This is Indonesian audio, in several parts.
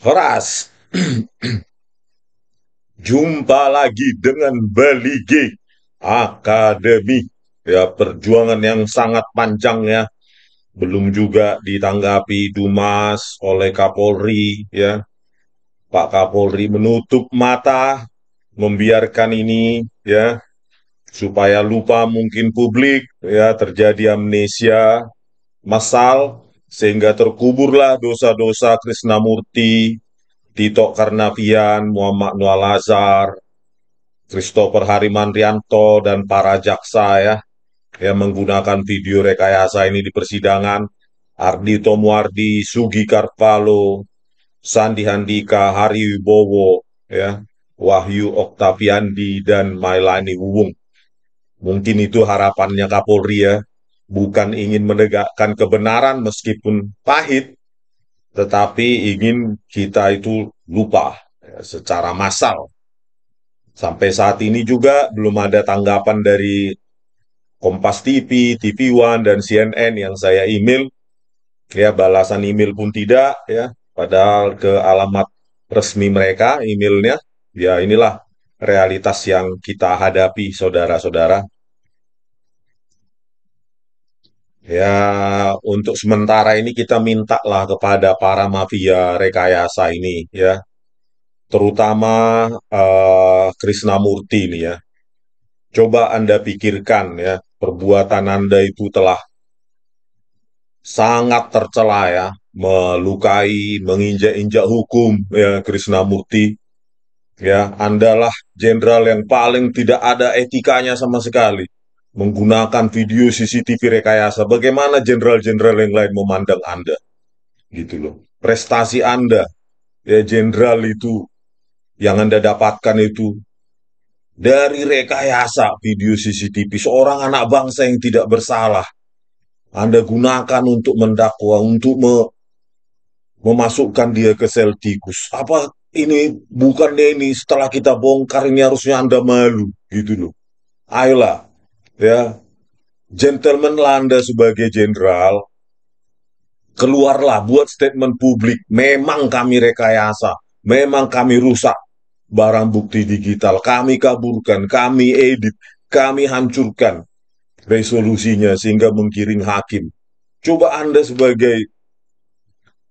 Horas, jumpa lagi dengan Balige Akademi. Ya, perjuangan yang sangat panjang ya. Belum juga ditanggapi Dumas oleh Kapolri ya. Pak Kapolri menutup mata, membiarkan ini ya, supaya lupa mungkin publik ya, terjadi amnesia massal sehingga terkuburlah dosa-dosa Krisnamurti, Tito Karnavian, Muhammad Noah Lazar, Christopher Harimantrianto dan para jaksa ya yang menggunakan video rekayasa ini di persidangan. Ardi Tomuardi, Sugi Karpalo, Sandi Handika, Hari Wibowo, ya, Wahyu Oktaviandi dan Mailani Wuwung. Mungkin itu harapannya Kapolri ya, bukan ingin menegakkan kebenaran meskipun pahit, tetapi ingin kita itu lupa ya, secara massal. Sampai saat ini juga belum ada tanggapan dari Kompas TV, TV One, dan CNN yang saya email. Ya, balasan email pun tidak, ya. Padahal ke alamat resmi mereka, emailnya. Ya, inilah realitas yang kita hadapi, saudara-saudara. Ya, untuk sementara ini kita mintalah kepada para mafia rekayasa ini, ya. Terutama Krisnamurti ini, ya. Coba Anda pikirkan, ya. Perbuatan Anda itu telah sangat tercela ya, melukai, menginjak-injak hukum ya Krisnamurti. Ya, Andalah jenderal yang paling tidak ada etikanya sama sekali. Menggunakan video CCTV rekayasa. Bagaimana jenderal-jenderal yang lain memandang Anda? Gitu loh. Prestasi Anda, ya jenderal itu yang Anda dapatkan itu dari rekayasa video CCTV. Seorang anak bangsa yang tidak bersalah. Anda gunakan untuk mendakwa, untuk memasukkan dia ke sel tikus. Apa ini bukannya ini setelah kita bongkar ini harusnya Anda malu gitu loh. Ayolah ya, gentleman lah Anda sebagai jenderal, keluarlah buat statement publik. Memang kami rekayasa, memang kami rusak barang bukti digital, kami kaburkan, kami edit, kami hancurkan resolusinya sehingga menggiring hakim. Coba Anda sebagai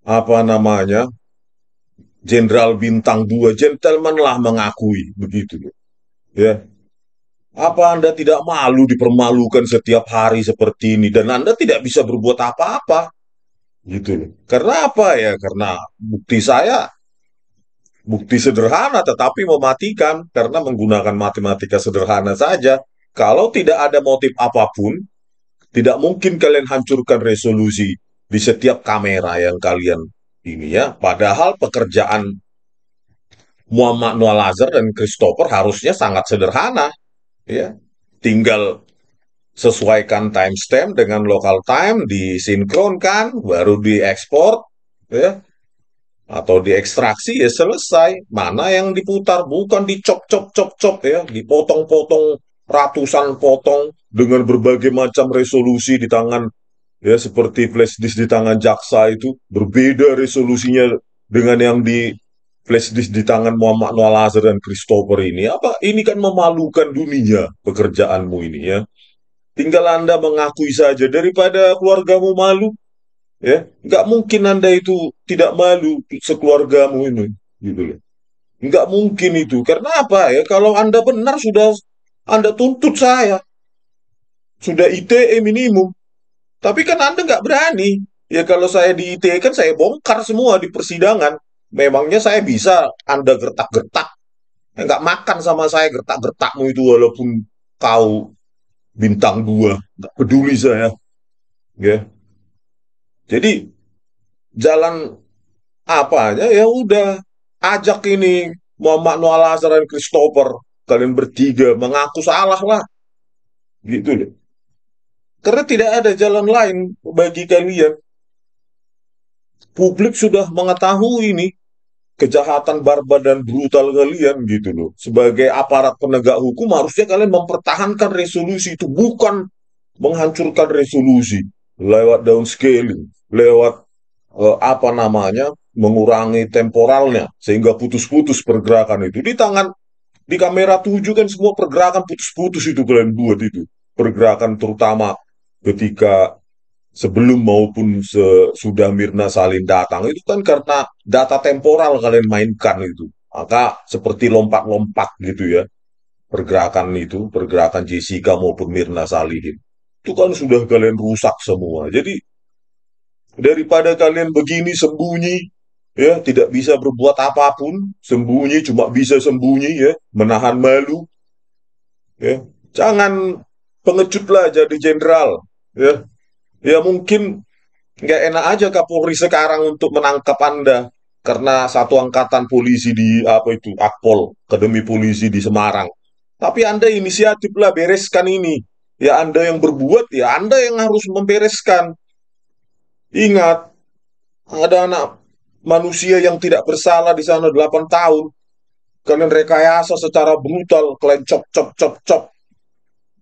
apa namanya Jenderal Bintang 2, gentleman lah mengakui begitu. Ya, apa Anda tidak malu dipermalukan setiap hari seperti ini dan Anda tidak bisa berbuat apa-apa gitu loh. Karena apa ya? Karena bukti sederhana tetapi mematikan karena menggunakan matematika sederhana saja. Kalau tidak ada motif apapun, tidak mungkin kalian hancurkan resolusi di setiap kamera yang kalian ini ya. Padahal pekerjaan Muhammad Noah Lazar dan Christopher harusnya sangat sederhana, ya. Tinggal sesuaikan timestamp dengan local time, disinkronkan, baru diekspor, ya, atau diekstraksi, ya selesai. Mana yang diputar, bukan dicop-cop-cop-cop, ya, dipotong-potong ratusan potong dengan berbagai macam resolusi di tangan, ya, seperti flash disk di tangan jaksa itu, berbeda resolusinya dengan yang di flash disk di tangan Muhammad Noah Lazar dan Christopher ini. Apa ini kan memalukan dunia pekerjaanmu ini ya. Tinggal Anda mengakui saja daripada keluargamu malu ya. Nggak mungkin Anda itu tidak malu sekeluargamu ini gitu loh. Nggak mungkin itu. Karena apa ya? Kalau Anda benar sudah Anda tuntut saya. Sudah ITE minimum. Tapi kan Anda nggak berani. Ya kalau saya di ITE kan saya bongkar semua di persidangan. Memangnya saya bisa Anda gertak-gertak. Nggak makan sama saya gertak-gertakmu itu walaupun kau bintang 2. Nggak peduli saya. Ya. Jadi jalan apa aja ya udah. Ajak ini Muhammad Noah Lazar dan Christopher. Kalian bertiga mengaku salah lah. Gitu loh. Karena tidak ada jalan lain bagi kalian. Publik sudah mengetahui ini kejahatan barbar dan brutal kalian gitu loh. Sebagai aparat penegak hukum harusnya kalian mempertahankan resolusi itu bukan menghancurkan resolusi lewat downscaling, lewat apa namanya, mengurangi temporalnya sehingga putus-putus pergerakan itu di tangan. Di kamera 7 kan semua pergerakan putus-putus itu kalian buat itu. Pergerakan terutama ketika sebelum maupun sesudah Mirna Salin datang itu kan karena data temporal kalian mainkan itu. Maka seperti lompat-lompat gitu ya. Pergerakan Jessica maupun Mirna Salihin. Itu kan sudah kalian rusak semua. Jadi daripada kalian begini sembunyi, ya tidak bisa berbuat apapun, sembunyi cuma bisa sembunyi ya, menahan malu, ya jangan pengecut lah jadi jenderal, ya ya mungkin nggak enak aja Kapolri sekarang untuk menangkap Anda karena satu angkatan polisi di apa itu Akpol, Akademi Polisi di Semarang. Tapi Anda inisiatif lah bereskan ini. Ya Anda yang berbuat, ya Anda yang harus membereskan. Ingat, ada anak manusia yang tidak bersalah di sana 8 tahun. Kalian rekayasa secara brutal, kalian cop cop cop cop,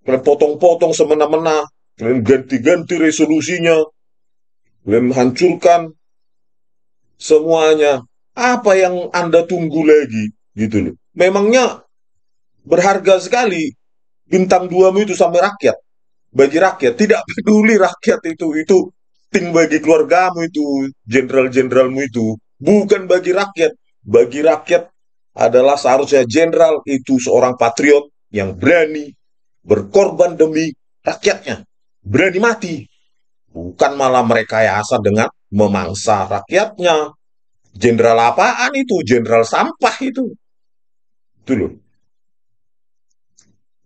kalian potong-potong semena-mena, kalian ganti-ganti resolusinya, kalian hancurkan semuanya. Apa yang Anda tunggu lagi? Gitu loh. Memangnya berharga sekali bintang duamu itu sama rakyat. Bagi rakyat, tidak peduli rakyat itu penting bagi keluargamu itu, jenderal-jenderalmu itu, bukan bagi rakyat. Bagi rakyat adalah seharusnya jenderal itu seorang patriot yang berani berkorban demi rakyatnya, berani mati, bukan malah merekayasa dengan memangsa rakyatnya. Jenderal apaan itu? Jenderal sampah itu loh.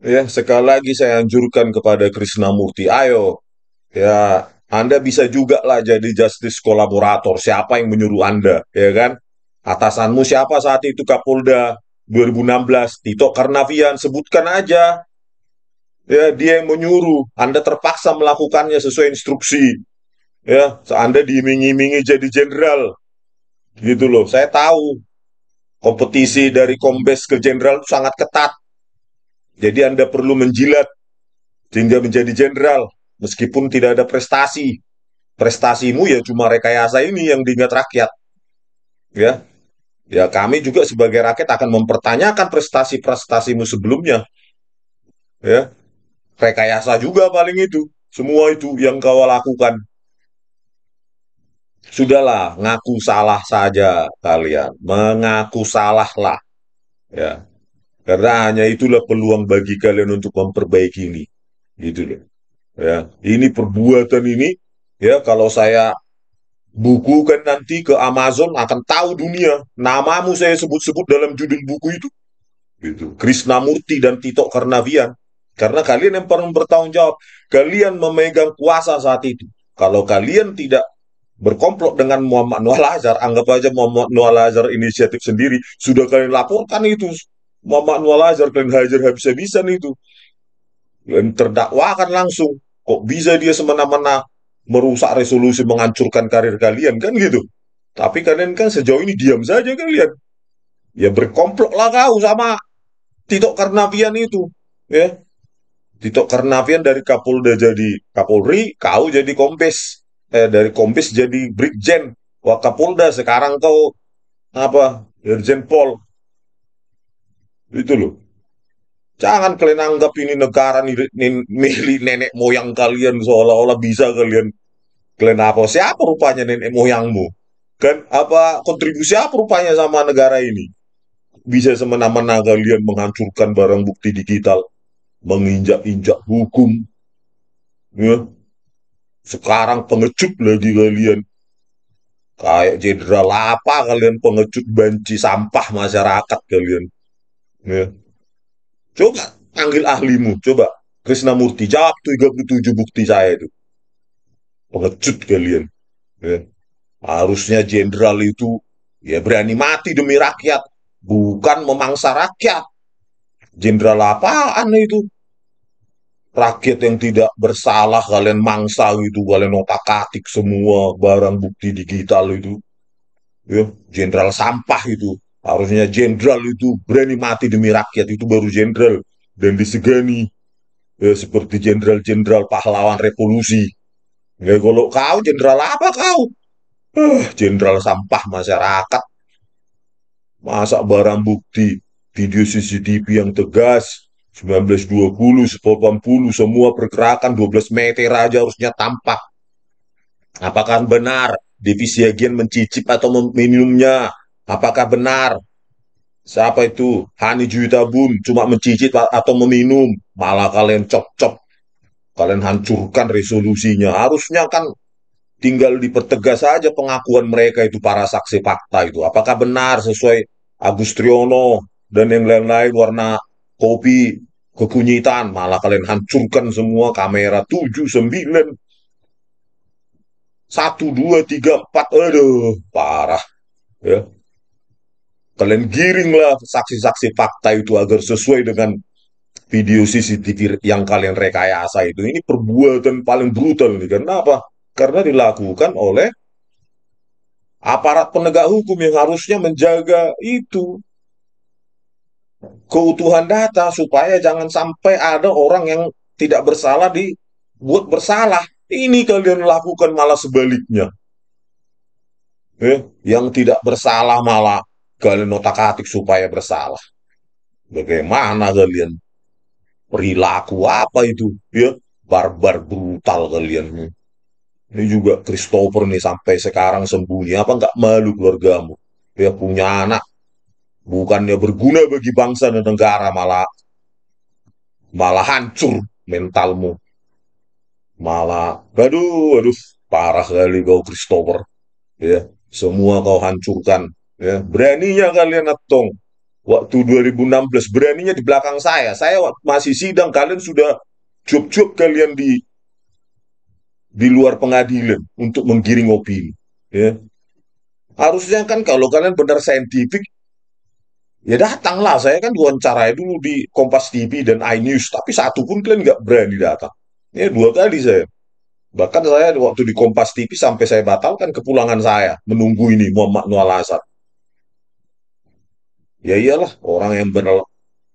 Ya, sekali lagi saya anjurkan kepada Krisnamurti, ayo, ya, Anda bisa juga lah jadi justice kolaborator. Siapa yang menyuruh Anda, ya kan? Atasanmu siapa saat itu Kapolda 2016? Tito Karnavian, sebutkan aja. Ya, dia yang menyuruh. Anda terpaksa melakukannya sesuai instruksi. Ya, Anda diiming-imingi jadi jenderal. Gitu loh. Saya tahu kompetisi dari kombes ke jenderal itu sangat ketat. Jadi Anda perlu menjilat sehingga menjadi jenderal. Meskipun tidak ada prestasi. Prestasimu ya cuma rekayasa ini yang diingat rakyat, ya. Ya kami juga sebagai rakyat akan mempertanyakan prestasi-prestasimu sebelumnya, ya. Rekayasa juga paling itu. Semua itu yang kau lakukan. Sudahlah, ngaku salah saja kalian. Mengaku salah lah, ya. Karena hanya itulah peluang bagi kalian untuk memperbaiki ini. Gitu loh. Ya, ini perbuatan ini, ya kalau saya buku kan nanti ke Amazon akan tahu dunia. Namamu saya sebut-sebut dalam judul buku itu. Gitu. Krisnamurti dan Tito Karnavian. Karena kalian yang paling bertanggung jawab. Kalian memegang kuasa saat itu. Kalau kalian tidak berkomplot dengan Muhammad Noah Lazar, anggap aja Muhammad Noah Lazar inisiatif sendiri, sudah kalian laporkan itu. Muhammad Noah Lazar, kalian hajar habis-habisan itu. Kalian terdakwakan langsung. Kok bisa dia semena-mena merusak resolusi, menghancurkan karir kalian, kan gitu. Tapi kalian kan sejauh ini diam saja kalian. Ya berkomplot lah kau sama Tito Karnavian itu. Ya, Tito Karnavian dari Kapolda jadi Kapolri, kau jadi Kombes. Dari Kombes jadi Brigjen. Wah Kapolda, sekarang kau apa? Irjen Pol. Itu loh. Jangan kalian anggap ini negara milik nenek moyang kalian seolah-olah bisa kalian kalian apa siapa rupanya nenek moyangmu kan apa kontribusi apa rupanya sama negara ini bisa semena-mena kalian menghancurkan barang bukti digital menginjak-injak hukum ya sekarang pengecut lagi kalian kayak jenderal apa kalian pengecut banci sampah masyarakat kalian ya coba panggil ahlimu coba Krisnamurti jawab 37 bukti saya itu pengecut kalian ya. Harusnya jenderal itu ya berani mati demi rakyat bukan memangsa rakyat jenderal apaan itu rakyat yang tidak bersalah kalian mangsa gitu kalian otak-atik semua barang bukti digital itu ya jenderal sampah itu harusnya jenderal itu berani mati demi rakyat itu baru jenderal dan disegani ya, seperti jenderal-jenderal pahlawan revolusi ya kalau kau jenderal apa kau Jenderal sampah masyarakat, masa barang bukti video CCTV yang tegas 1920, 80 semua pergerakan 12 meter aja harusnya tampak. Apakah benar divisi agen mencicip atau meminumnya? Apakah benar siapa itu Hani Juitabun cuma mencicip atau meminum? Malah kalian cop-cop, kalian hancurkan resolusinya. Harusnya kan tinggal dipertegas saja pengakuan mereka itu para saksi fakta itu. Apakah benar sesuai Agus Triono dan yang lain-lain warna kopi kekunyitan, malah kalian hancurkan semua kamera 7 9 1 2 3 4, aduh parah ya. Kalian giringlah saksi-saksi fakta itu agar sesuai dengan video CCTV yang kalian rekayasa itu. Ini perbuatan paling brutal nih. Kenapa? Karena dilakukan oleh aparat penegak hukum yang harusnya menjaga itu keutuhan data supaya jangan sampai ada orang yang tidak bersalah dibuat bersalah. Ini kalian lakukan malah sebaliknya. Yang tidak bersalah malah kalian otak-atik supaya bersalah. Bagaimana kalian? Perilaku apa itu? Ya, barbar brutal kalian. Ini juga Christopher nih sampai sekarang sembunyi. Apa nggak malu keluargamu? Dia punya anak, bukannya berguna bagi bangsa dan negara, malah malah hancur mentalmu. Malah, aduh, parah kali kau Christopher. Ya, semua kau hancurkan. Ya, beraninya kalian atong. Waktu 2016 beraninya di belakang saya. Saya masih sidang, kalian sudah job-job kalian di luar pengadilan untuk menggiring opini. Ya. Harusnya kan kalau kalian benar saintifik, ya datanglah. Saya kan diwawancarai dulu di Kompas TV dan iNews, tapi satu pun kalian nggak berani datang. Ya 2 kali saya. Bahkan saya waktu di Kompas TV sampai saya batalkan kepulangan saya menunggu ini Muhammad Noor Azhar. Ya iyalah, orang yang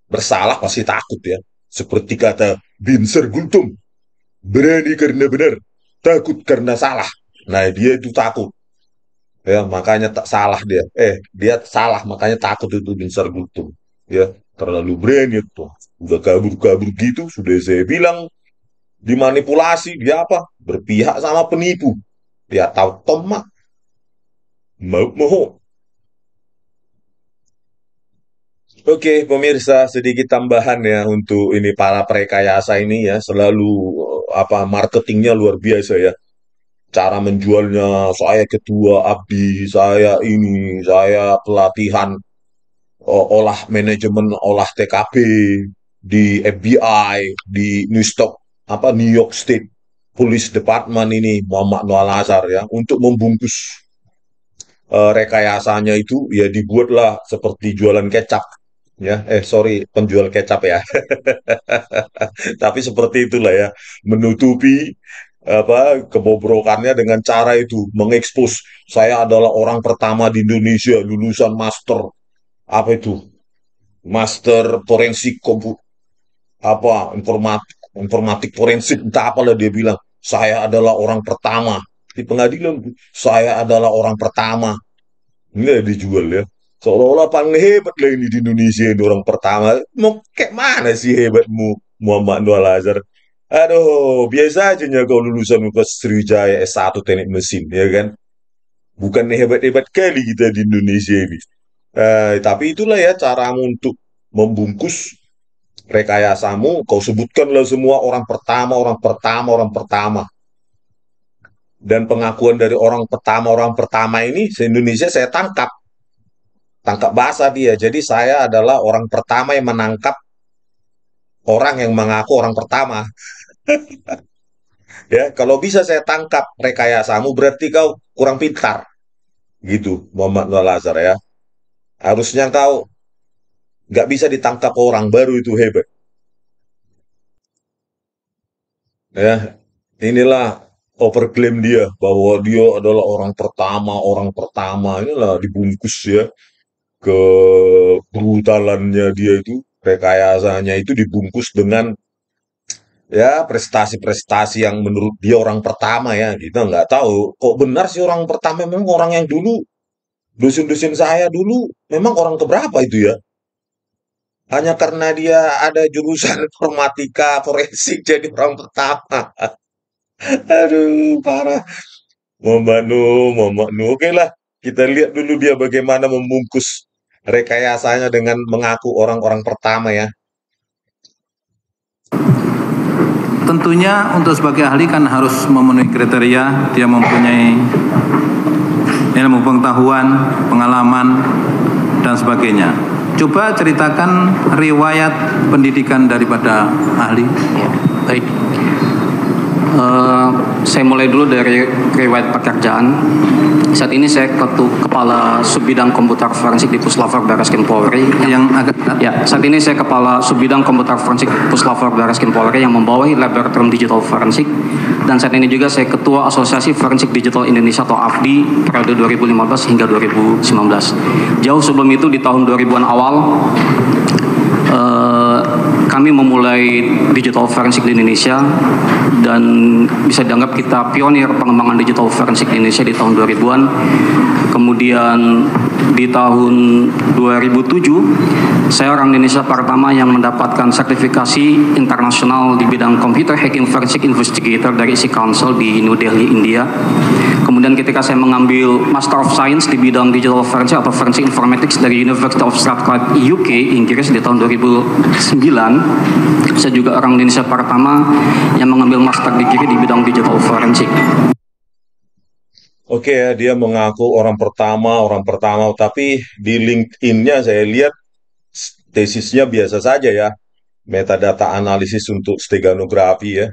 bersalah pasti takut ya. Seperti kata Binser Gultum, berani karena benar, takut karena salah. Nah, dia itu takut. Ya, makanya tak salah dia. Dia salah, makanya takut itu Binser Gultum. Ya, terlalu berani itu. Udah kabur-kabur gitu, sudah saya bilang dimanipulasi, dia apa? Berpihak sama penipu. Dia tahu tomak, mau. Oke, pemirsa, sedikit tambahan ya untuk ini para perekayasa ini ya, selalu apa marketingnya luar biasa ya. Cara menjualnya, saya ketua abdi, saya ini, saya pelatihan olah manajemen, olah TKP di FBI, di New York State Police Department ini Muhammad Noor Azhar ya, untuk membungkus rekayasanya itu ya dibuatlah seperti jualan kecap ya. Sorry, penjual kecap ya. Tapi seperti itulah ya, menutupi apa kebobrokannya dengan cara itu mengekspos saya adalah orang pertama di Indonesia lulusan master apa itu master forensik apa informatik forensik entah apalah dia bilang saya adalah orang pertama di pengadilan, saya adalah orang pertama. Ini dijual ya. Seolah-olah paling hebat lah ini di Indonesia ini orang pertama. Mau kayak mana sih hebatmu Muhammad Noor Azhar? Aduh, biasa aja nya kau lulusan Universitas Sriwijaya S1 Teknik Mesin, ya kan? Bukan hebat-hebat kali kita di Indonesia ini. Tapi itulah ya caramu untuk membungkus rekayasamu. Kau sebutkanlah semua orang pertama, orang pertama, orang pertama. Dan pengakuan dari orang pertama ini se-Indonesia saya tangkap bahasa dia. Jadi saya adalah orang pertama yang menangkap orang yang mengaku orang pertama. Ya, kalau bisa saya tangkap rekayasamu berarti kau kurang pintar. Gitu, Muhammad Noor Azhar ya. Harusnya kau nggak bisa ditangkap orang baru itu hebat. Ya, inilah overklaim dia bahwa dia adalah orang pertama. Inilah dibungkus ya ke brutalannya dia itu, rekayasanya itu dibungkus dengan ya prestasi-prestasi yang menurut dia orang pertama ya, kita nggak tahu kok benar sih orang pertama, memang orang yang dulu dusun-dusun saya dulu memang orang keberapa itu ya, hanya karena dia ada jurusan informatika forensik jadi orang pertama. Aduh, parah. Muhammad Nuh. Oke lah, kita lihat dulu dia bagaimana membungkus rekayasanya dengan mengaku orang-orang pertama ya. Tentunya untuk sebagai ahli kan harus memenuhi kriteria, dia mempunyai ilmu pengetahuan, pengalaman, dan sebagainya. Coba ceritakan riwayat pendidikan daripada ahli. Ya, baik. Saya mulai dulu dari riwayat pekerjaan. Saat ini saya Kepala Subbidang Komputer Forensik di Puslapor Barreskrim Polri. Saat ini saya Kepala Subbidang Komputer Forensik Puslapor Barreskrim Polri yang membawahi Laboratorium Digital Forensik. Dan saat ini juga saya Ketua Asosiasi Forensik Digital Indonesia atau AFDI periode 2015 hingga 2019. Jauh sebelum itu di tahun 2000-an awal kami memulai digital forensik di Indonesia dan bisa dianggap kita pionir pengembangan digital forensik di Indonesia di tahun 2000-an. Kemudian di tahun 2007 saya orang Indonesia pertama yang mendapatkan sertifikasi internasional di bidang Computer Hacking Forensic Investigator dari ISI Council di New Delhi, India. Kemudian ketika saya mengambil Master of Science di bidang Digital Forensic atau Forensic Informatics dari University of Strathclyde, UK, Inggris di tahun 2009, saya juga orang Indonesia pertama yang mengambil Master Degree di bidang Digital Forensic. Oke ya, dia mengaku orang pertama, tapi di LinkedIn-nya saya lihat tesisnya biasa saja ya. Metadata analisis untuk steganografi ya.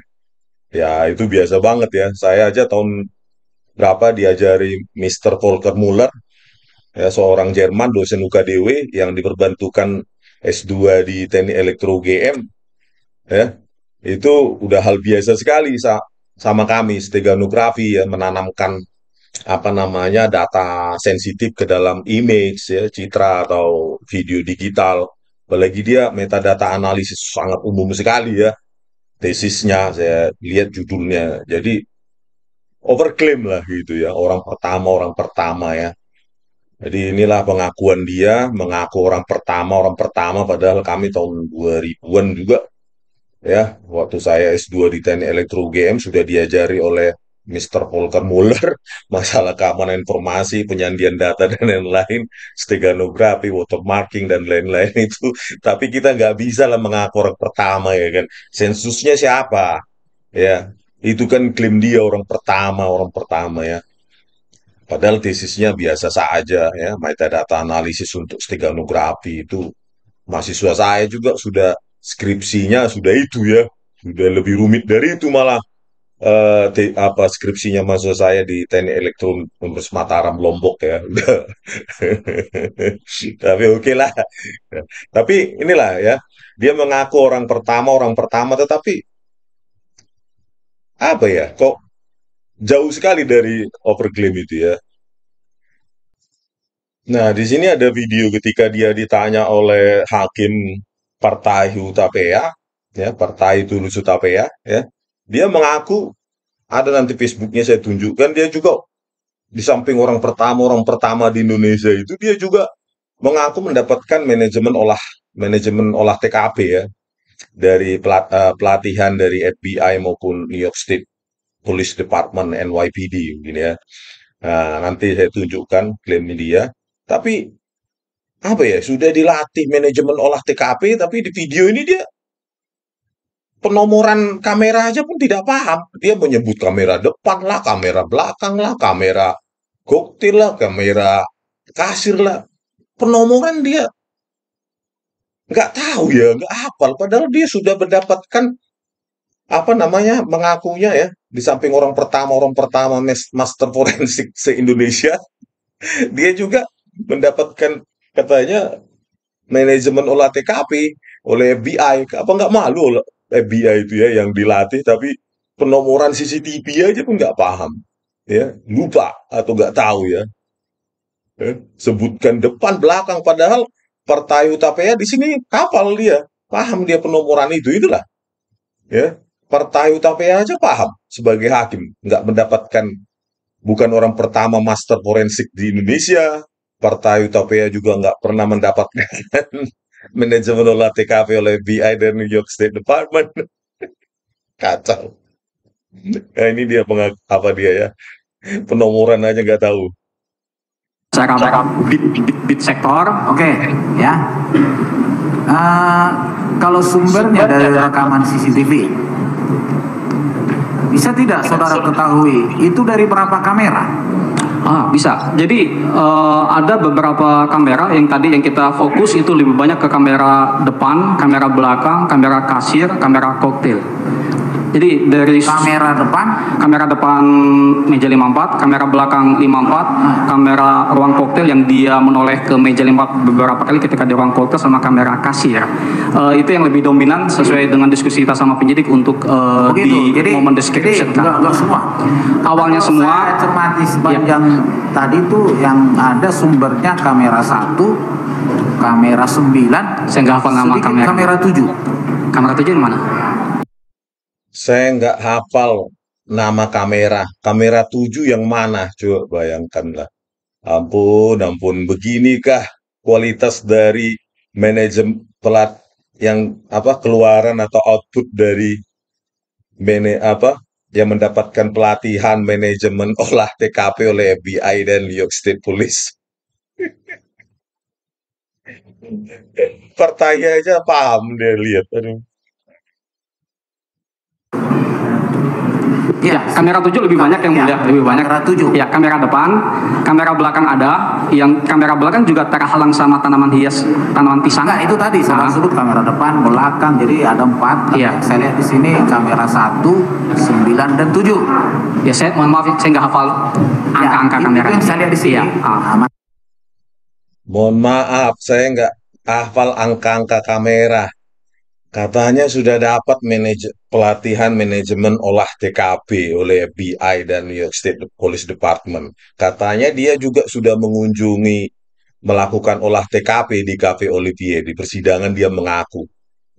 Ya, itu biasa banget ya. Saya aja tahun berapa diajari Mr. Volker Muller, ya, seorang Jerman, dosen UKDW yang diperbantukan S2 di Teknik Elektro UGM, ya. Itu udah hal biasa sekali sama kami, steganografi ya, menanamkan apa namanya data sensitif ke dalam image ya, citra atau video digital. Apalagi dia metadata analisis sangat umum sekali ya. Tesisnya saya lihat judulnya. Jadi overclaim lah gitu ya, orang pertama ya. Jadi inilah pengakuan dia, mengaku orang pertama padahal kami tahun 2000-an juga ya, waktu saya S2 di Teknik Elektro UGM sudah diajari oleh Mr. Volker Muller masalah keamanan informasi, penyandian data dan lain-lain, steganografi, watermarking dan lain-lain itu. Tapi kita nggak bisa lah mengaku orang pertama ya kan. Sensusnya siapa? Ya, itu kan klaim dia orang pertama ya. Padahal tesisnya biasa saja ya, metadata analisis untuk steganografi itu mahasiswa saya juga sudah skripsinya sudah itu ya, sudah lebih rumit dari itu malah apa skripsinya mahasiswa saya di Teknik Elektro Universitas Mataram Lombok ya. Udah. Tapi oke lah. Tapi inilah ya, dia mengaku orang pertama, tetapi apa ya, kok jauh sekali dari overclaim itu ya. Nah, di sini ada video ketika dia ditanya oleh hakim Partai Hutapea, ya, Partai Tulus Hutapea, ya. Dia mengaku, ada nanti Facebooknya saya tunjukkan, dia juga di samping orang pertama di Indonesia itu, dia juga mengaku mendapatkan manajemen olah TKP ya, dari pelatihan dari FBI maupun New York State Police Department NYPD, gini ya. Nah, nanti saya tunjukkan klaim dia. Tapi apa ya, sudah dilatih manajemen olah TKP, tapi di video ini dia penomoran kamera aja pun tidak paham. Dia menyebut kamera depan lah, kamera belakang lah, kamera koktil lah, kamera kasir lah. Penomoran dia nggak tahu ya, nggak hafal. Padahal dia sudah mendapatkan apa namanya, mengakunya ya, di samping orang pertama master forensik se-Indonesia, dia juga mendapatkan katanya manajemen olah TKP oleh FBI. Apa nggak malu FBI itu ya yang dilatih, tapi penomoran CCTV aja pun nggak paham, ya, lupa atau nggak tahu ya. Sebutkan depan belakang, padahal Partai Utapaya di sini hafal dia, paham dia penomoran itulah, ya. Partai Utapia aja paham sebagai hakim, nggak mendapatkan, bukan orang pertama master forensik di Indonesia. Partai Utopia juga nggak pernah mendapatkan manajemen olah TKP oleh FBI dan New York State Department. Kacau. Nah, ini dia apa dia ya? Penomoran aja nggak tahu. Cara bit sektor. Oke, ya. Kalau sumbernya dari rekaman CCTV, bisa tidak saudara ketahui itu dari berapa kamera? Bisa. Jadi ada beberapa kamera yang tadi yang kita fokus itu lebih banyak ke kamera depan, kamera belakang, kamera kasir, kamera koktail. Jadi dari kamera depan meja 54, kamera belakang 54, kamera ruang koktail yang dia menoleh ke meja 54 beberapa kali ketika di ruang koktail, sama kamera kasir. Itu yang lebih dominan sesuai dengan diskusi kita sama penyidik untuk di momen description. Enggak semua. Awalnya semua. Saya cermati sepanjang tadi tuh yang ada sumbernya kamera 1, kamera 9. Saya nggak hafal nama kamera. Kamera 7. Kamera 7 yang mana? Saya nggak hafal nama kamera. Kamera 7 yang mana? Coba bayangkanlah. Ampun, beginikah kualitas dari manajemen yang keluaran atau output dari yang mendapatkan pelatihan manajemen olah TKP oleh FBI dan New York State Police. Partainya aja paham dia lihat. Aduh. Ya, kamera 7 lebih banyak yang mulia, lebih banyak. Kamera 7. Ya, kamera depan, kamera belakang ada, yang kamera belakang juga terhalang sama tanaman hias, tanaman pisang. Enggak, itu tadi saya sebut kamera depan, belakang, jadi ada 4. Iya. Saya lihat di sini kamera 1, 9 dan 7. Ya, saya mohon maaf, saya nggak hafal angka-angka kamera. Itu yang saya lihat di sini. Iya. Mohon maaf, saya nggak hafal angka-angka kamera. Katanya sudah dapat pelatihan manajemen olah TKP oleh FBI dan New York State Police Department. Katanya dia juga sudah melakukan olah TKP di Cafe Olivier. Di persidangan dia mengaku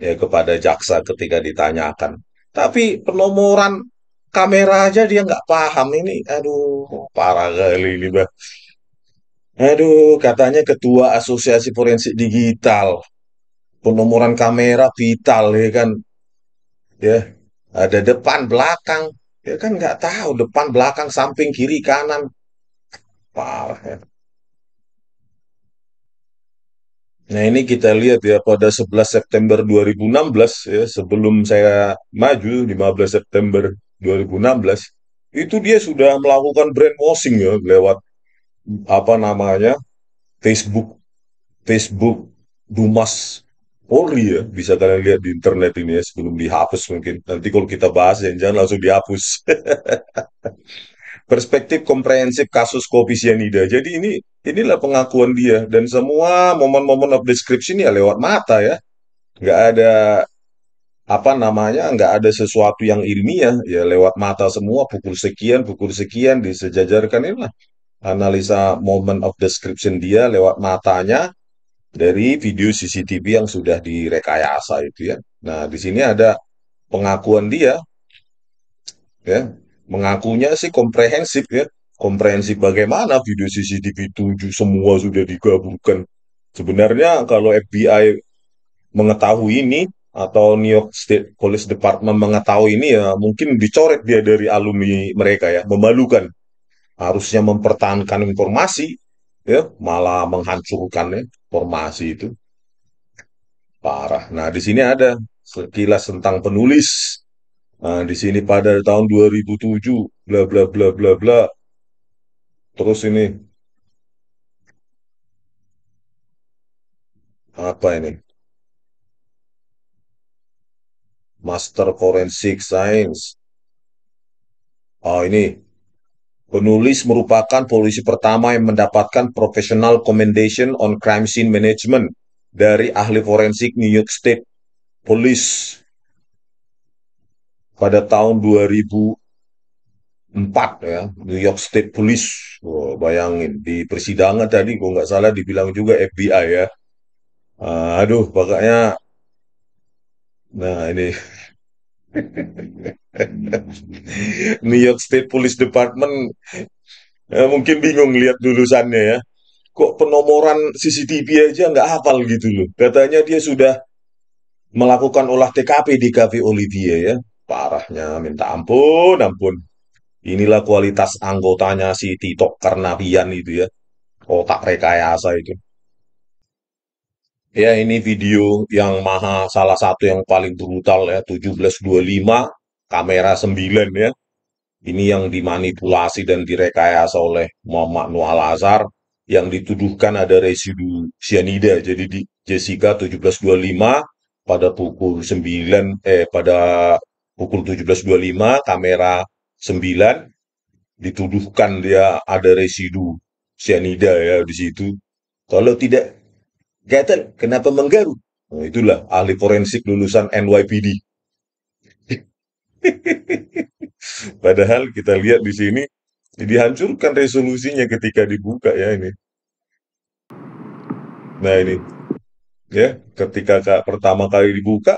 ya kepada jaksa ketika ditanyakan. Tapi penomoran kamera aja dia nggak paham ini. Aduh, parah kali ini, Bah. Aduh, katanya ketua Asosiasi Forensik Digital. Penomoran kamera vital ya kan, ya ada depan belakang, ya kan nggak tahu depan belakang samping kiri kanan, parah ya. Nah ini kita lihat ya pada 11 September 2016 ya, sebelum saya maju 15 September 2016 itu dia sudah melakukan brainwashing ya lewat Facebook Facebook Dumas Polri ya, bisa kalian lihat di internet ini ya sebelum dihapus mungkin. Nanti kalau kita bahas ya jangan langsung dihapus. Perspektif komprehensif kasus kopi sianida. Jadi inilah pengakuan dia dan semua momen-momen of description ya lewat mata ya. Nggak ada nggak ada sesuatu yang ilmiah ya lewat mata semua pukul sekian disejajarkan inilah analisa moment of description dia lewat matanya dari video CCTV yang sudah direkayasa itu ya. Nah, di sini ada pengakuan dia ya. Mengakunya sih komprehensif ya. Komprehensif bagaimana video CCTV 7 semua sudah digabungkan. Sebenarnya kalau FBI mengetahui ini atau New York State Police Department mengetahui ini ya mungkin dicoret dia dari alumni mereka ya. Memalukan. Harusnya mempertahankan informasi ya, malah menghancurkan ya, informasi itu. Parah. Nah, di sini ada sekilas tentang penulis. Nah, di sini pada tahun 2007, bla bla bla bla bla. Terus ini apa ini? Master Forensic Science. Oh, ini penulis merupakan polisi pertama yang mendapatkan Professional Commendation on Crime Scene Management dari ahli forensik New York State Police pada tahun 2004 ya, New York State Police. Oh, bayangin di persidangan tadi, kok nggak salah dibilang juga FBI ya. Aduh, pokoknya, nah ini New York State Police Department mungkin bingung lihat lulusannya ya. Kok penomoran CCTV aja nggak hafal gitu loh. Katanya dia sudah melakukan olah TKP di Cafe Olivia ya. Parahnya minta ampun, ampun. Inilah kualitas anggotanya si Tito Karnavian itu ya. Otak rekayasa itu. Ya ini video yang salah satu yang paling brutal ya, 1725 kamera 9 ya. Ini yang dimanipulasi dan direkayasa oleh Muhammad Noah Al-Azhar yang dituduhkan ada residu cyanida. Jadi di Jessica 1725 pada pukul 9 pada pukul 17.25 kamera 9 dituduhkan dia ada residu cyanida ya di situ. Kalau tidak gatal, kenapa menggaruk? Nah, itulah ahli forensik lulusan NYPD. Padahal kita lihat di sini dihancurkan resolusinya ketika dibuka ya ini. Nah ini ya ketika pertama kali dibuka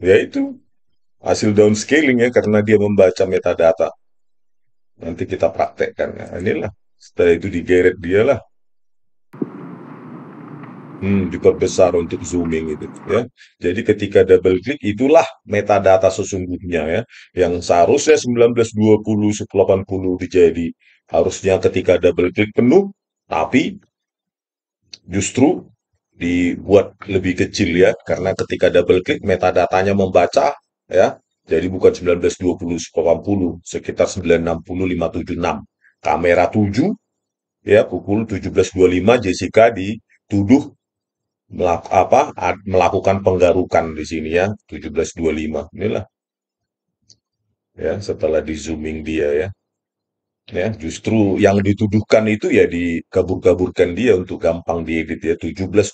ya itu hasil downscaling ya karena dia membaca metadata. Nanti kita praktekkan. Nah, inilah setelah itu digeret dia lah. Diperbesar untuk zooming itu ya. Jadi ketika double klik itulah metadata sesungguhnya ya. Yang seharusnya 1920 1080 dijadi harusnya ketika double klik penuh, tapi justru dibuat lebih kecil ya karena ketika double klik metadatanya membaca ya. Jadi bukan 1920 1080 sekitar 960 576. Kamera 7 ya pukul 17.25 Jessica dituduh melakukan penggarukan di sini ya 17.25 inilah ya setelah di zooming dia ya justru yang dituduhkan itu ya dikabur-kaburkan dia untuk gampang diedit ya 17.25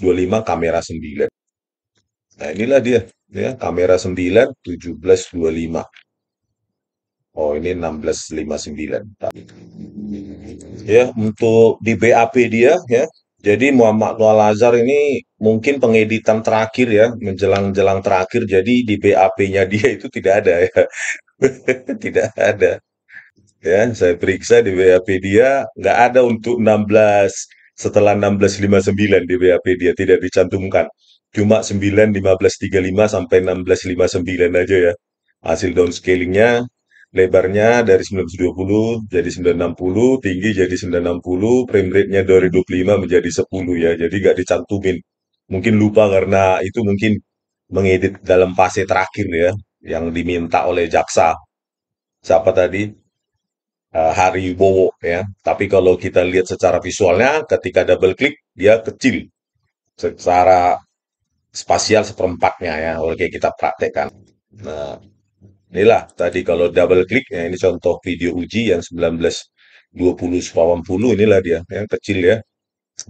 kamera 9. Nah inilah dia ya kamera 9 17.25. Oh ini 16.59 ya untuk di BAP dia ya. Jadi Muhammad Noah Lazar ini mungkin pengeditan terakhir ya, menjelang-jelang terakhir. Jadi di BAP-nya dia itu tidak ada ya, tidak ada. Ya, saya periksa di BAP dia nggak ada untuk 16 setelah 1659 di BAP dia tidak dicantumkan. Cuma 9 1535 sampai 1659 aja ya. Hasil downscalingnya lebarnya dari 1920 jadi 960, tinggi jadi 960, frame rate-nya dari 25 menjadi 10 ya. Jadi nggak dicantumin. Mungkin lupa karena itu mungkin mengedit dalam fase terakhir ya, yang diminta oleh jaksa. Siapa tadi? Hari Bowo ya. Tapi kalau kita lihat secara visualnya, ketika double klik dia kecil secara spasial seperempatnya ya. Oke kita praktekkan. Nah, inilah tadi kalau double klik ya ini contoh video uji yang 1920 inilah dia yang kecil ya.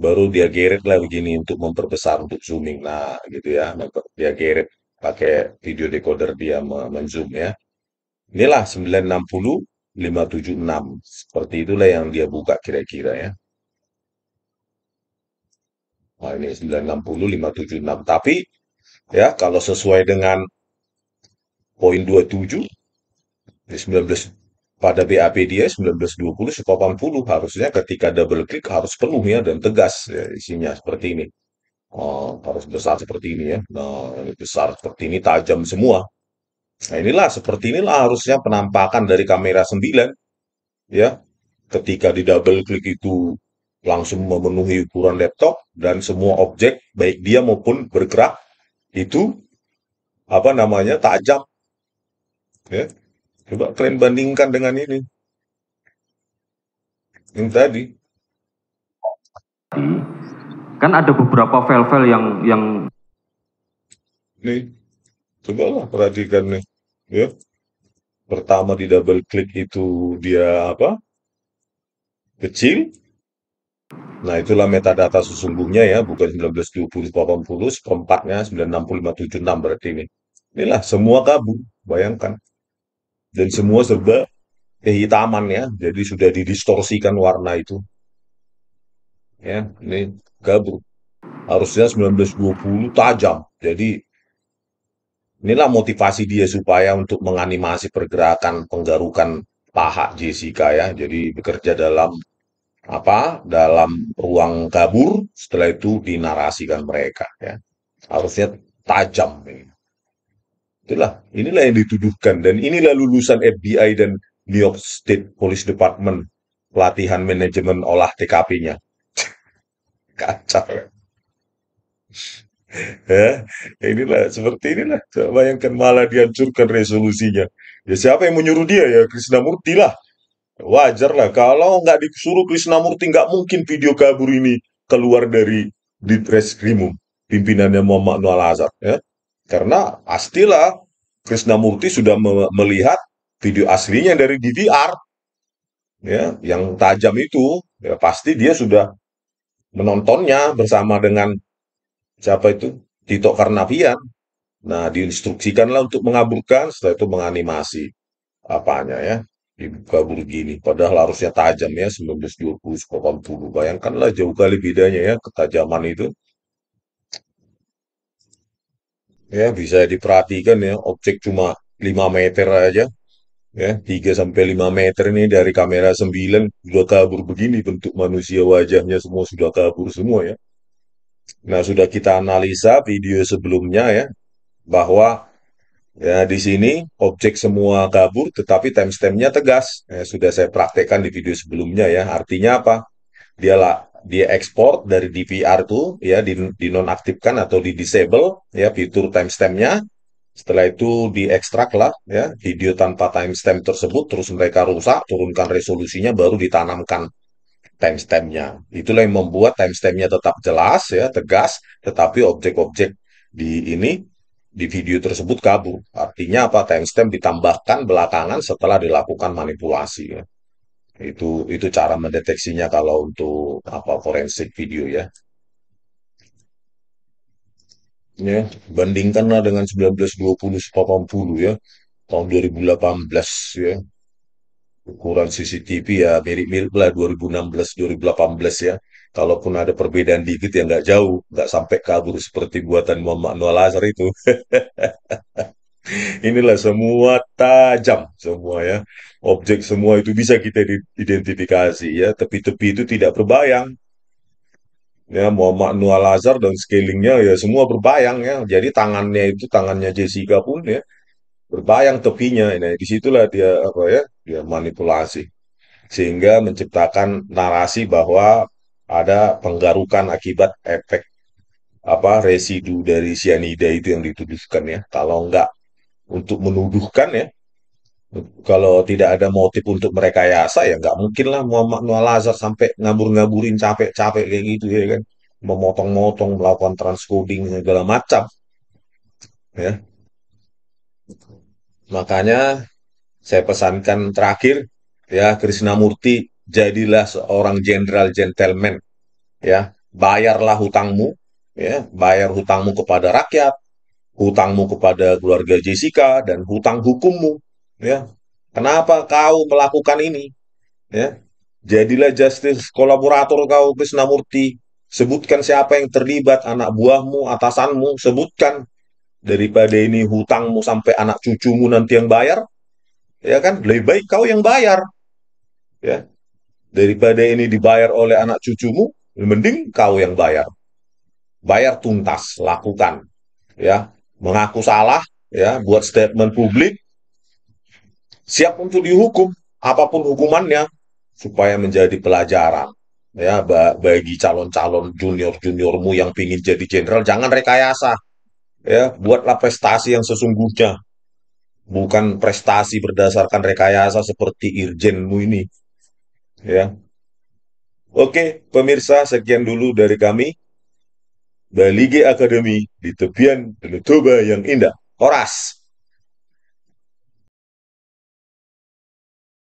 Baru dia geret lah begini untuk memperbesar untuk zooming. Nah, gitu ya. Dia geret pakai video decoder dia menzoom ya. Inilah 960 576. Seperti itulah yang dia buka kira-kira ya. Nah, ini 960 576. Tapi ya kalau sesuai dengan poin 27 di 19 pada BAP dia 1920 180 harusnya ketika double klik harus penuh ya dan tegas ya, isinya seperti ini. Oh, harus besar seperti ini ya. Nah, ini besar seperti ini tajam semua. Nah, inilah seperti inilah harusnya penampakan dari kamera 9 ya. Ketika di double klik itu langsung memenuhi ukuran laptop dan semua objek baik dia maupun bergerak itu apa namanya tajam ya. Coba kalian bandingkan dengan ini tadi. Kan ada beberapa file-file yang Nih, cobalah perhatikan nih ya. Pertama di double klik itu dia apa? Kecil. Nah, itulah metadata sesungguhnya ya, bukan 1920 80 seperempatnya 960 576 berarti ini. Inilah semua kabur, bayangkan. Dan semua serba kehitaman ya, jadi sudah didistorsikan warna itu. Ya, ini kabur. Harusnya 1920 tajam. Jadi Inilah motivasi dia supaya untuk menganimasi pergerakan penggarukan paha Jessica ya. Jadi bekerja dalam apa? Dalam ruang kabur, setelah itu dinarasikan mereka ya. Harusnya tajam ini. Inilah yang dituduhkan dan inilah lulusan FBI dan New York State Police Department pelatihan manajemen olah TKP-nya. Kacau. Ya, seperti inilah. Bayangkan malah dihancurkan resolusinya. Ya siapa yang menyuruh dia ya Krisnamurti lah. Wajar lah. Kalau nggak disuruh Krisnamurti nggak mungkin video kabur ini keluar dari Ditreskrimum pimpinannya Muhammad Noor Azhar. Ya. Karena pastilah Krisnamurti sudah melihat video aslinya dari DVR ya yang tajam itu ya pasti dia sudah menontonnya bersama dengan siapa itu Tito Karnavian. Nah, diinstruksikanlah untuk mengaburkan, setelah itu menganimasi apanya ya, kabur gini. Padahal harusnya tajam ya, 1920, 80. Bayangkanlah jauh kali bedanya ya, ketajaman itu. Ya, bisa diperhatikan ya, objek cuma 5 meter aja. Ya, 3 sampai 5 meter ini dari kamera 9 sudah kabur begini bentuk manusia wajahnya semua sudah kabur semua ya. Nah, sudah kita analisa video sebelumnya ya, bahwa ya, di sini objek semua kabur, tetapi timestampnya tegas. Sudah saya praktekkan di video sebelumnya ya. Artinya apa? Dia ekspor dari DVR tuh ya dinonaktifkan atau di disable ya fitur timestampnya. Setelah itu diekstrak lah ya video tanpa timestamp tersebut, terus mereka rusak, turunkan resolusinya, baru ditanamkan timestampnya. Itulah yang membuat timestampnya tetap jelas ya, tegas, tetapi objek-objek di video tersebut kabur. Artinya apa? Timestamp ditambahkan belakangan setelah dilakukan manipulasi ya. Itu cara mendeteksinya kalau untuk apa forensik video ya. Ya, bandingkanlah dengan 1920 80 ya. Tahun 2018 ya. Ukuran CCTV ya mirip-mirip lah 2016 2018 ya. Kalaupun ada perbedaan dikit ya nggak jauh, nggak sampai kabur seperti buatan Muhammad Noor Azhar itu. Inilah semua tajam semua ya. Objek semua itu bisa kita identifikasi ya. Tepi-tepi itu tidak berbayang. Ya, Muhammad Noor Azhar dan scalingnya ya semua berbayang ya. Jadi tangannya Jessica pun ya berbayang tepinya. Nah, disitulah dia apa ya? Dia manipulasi sehingga menciptakan narasi bahwa ada penggarukan akibat efek apa residu dari cyanida itu yang dituduhkan ya. Kalau enggak untuk menuduhkan ya, kalau tidak ada motif untuk merekayasa ya nggak mungkin lah Muhammad Noor Azhar sampai ngabur-ngaburin capek-capek kayak gitu ya kan, memotong-motong, melakukan transcoding segala macam ya. Makanya saya pesankan terakhir ya Krisnamurti, jadilah seorang jenderal gentleman ya, bayarlah hutangmu ya, bayar hutangmu kepada rakyat, hutangmu kepada keluarga Jessica, dan hutang hukummu ya. Kenapa kau melakukan ini ya? Jadilah justice kolaborator kau Krisnamurti, sebutkan siapa yang terlibat, anak buahmu, atasanmu, sebutkan, daripada ini hutangmu sampai anak cucumu nanti yang bayar ya kan, lebih baik kau yang bayar ya, daripada ini dibayar oleh anak cucumu, mending kau yang bayar. Bayar tuntas, lakukan ya, mengaku salah ya, buat statement publik, siap untuk dihukum apapun hukumannya, supaya menjadi pelajaran ya bagi calon-calon junior-juniormu yang pingin jadi jenderal. Jangan rekayasa ya, buatlah prestasi yang sesungguhnya, bukan prestasi berdasarkan rekayasa seperti irjenmu ini ya. Oke pemirsa, sekian dulu dari kami Balige Academy di tepian Danau Toba yang indah. Horas.